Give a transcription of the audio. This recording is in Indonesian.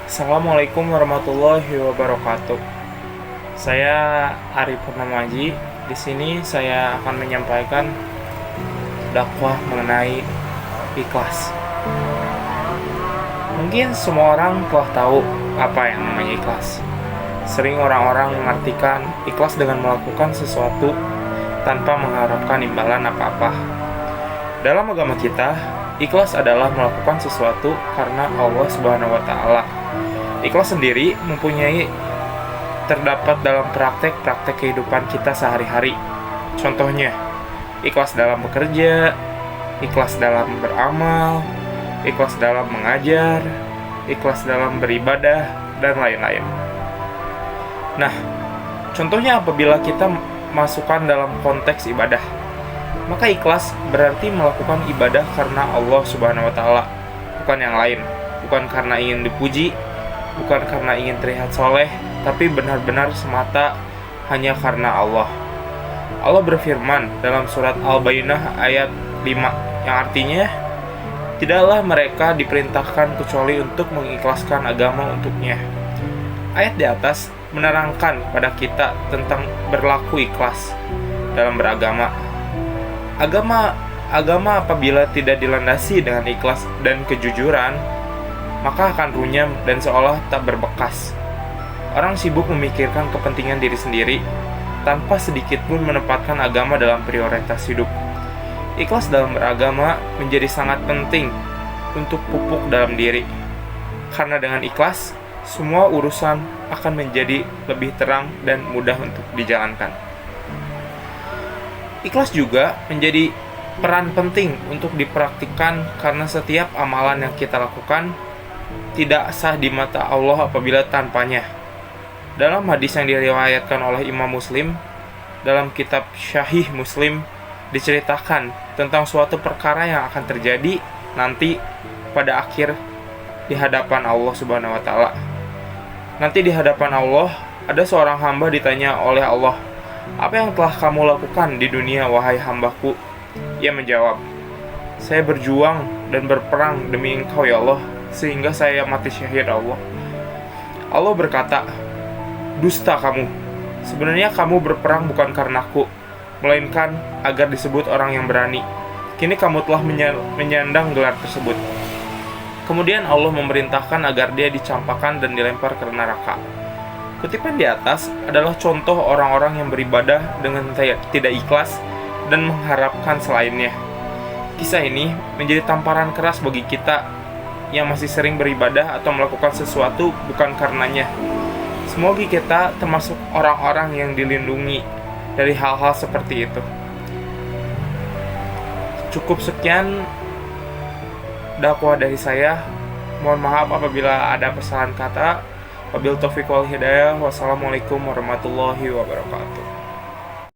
Assalamualaikum warahmatullahi wabarakatuh. Saya Arif Purnamaji. Di sini saya akan menyampaikan dakwah mengenai ikhlas. Mungkin semua orang telah tahu apa yang namanya ikhlas. Sering orang-orang mengartikan ikhlas dengan melakukan sesuatu tanpa mengharapkan imbalan apa-apa. Dalam agama kita, ikhlas adalah melakukan sesuatu karena Allah Subhanahu wa taala. Ikhlas sendiri terdapat dalam praktek-praktek kehidupan kita sehari-hari. Contohnya, ikhlas dalam bekerja, ikhlas dalam beramal, ikhlas dalam mengajar, ikhlas dalam beribadah, dan lain-lain. Nah, contohnya apabila kita masukkan dalam konteks ibadah, maka ikhlas berarti melakukan ibadah karena Allah Subhanahu wa taala, bukan yang lain, bukan karena ingin dipuji, bukan karena ingin terlihat soleh, tapi benar-benar semata hanya karena Allah. Allah berfirman dalam surat Al-Baqarah ayat 5, yang artinya, tidaklah mereka diperintahkan kecuali untuk mengikhlaskan agama untuknya. Ayat di atas menerangkan pada kita tentang berlaku ikhlas dalam beragama. Agama apabila tidak dilandasi dengan ikhlas dan kejujuran, maka akan runyam dan seolah tak berbekas. Orang sibuk memikirkan kepentingan diri sendiri, tanpa sedikit pun menempatkan agama dalam prioritas hidup. Ikhlas dalam beragama menjadi sangat penting untuk pupuk dalam diri. Karena dengan ikhlas, semua urusan akan menjadi lebih terang dan mudah untuk dijalankan. Ikhlas juga menjadi peran penting untuk dipraktikkan karena setiap amalan yang kita lakukan tidak sah di mata Allah apabila tanpanya. Dalam hadis yang diriwayatkan oleh Imam Muslim, dalam kitab Syahih Muslim, diceritakan tentang suatu perkara yang akan terjadi nanti pada akhir di hadapan Allah Subhanahu wa taala. Nanti di hadapan Allah, ada seorang hamba ditanya oleh Allah, "Apa yang telah kamu lakukan di dunia, wahai hambaku?" Ia menjawab, "Saya berjuang dan berperang demi Engkau ya Allah, sehingga saya mati syahid Allah." Allah berkata, "Dusta kamu. Sebenarnya kamu berperang bukan karenaku, melainkan agar disebut orang yang berani. Kini kamu telah menyandang gelar tersebut." Kemudian Allah memerintahkan agar dia dicampakkan dan dilempar ke neraka. Kutipan di atas adalah contoh orang-orang yang beribadah dengan tidak ikhlas dan mengharapkan selainnya. Kisah ini menjadi tamparan keras bagi kita yang masih sering beribadah atau melakukan sesuatu bukan karenanya. Semoga kita termasuk orang-orang yang dilindungi dari hal-hal seperti itu. Cukup sekian dakwah dari saya. Mohon maaf apabila ada kesalahan kata. Wabillahi taufiq wal hidayah. Wassalamualaikum warahmatullahi wabarakatuh.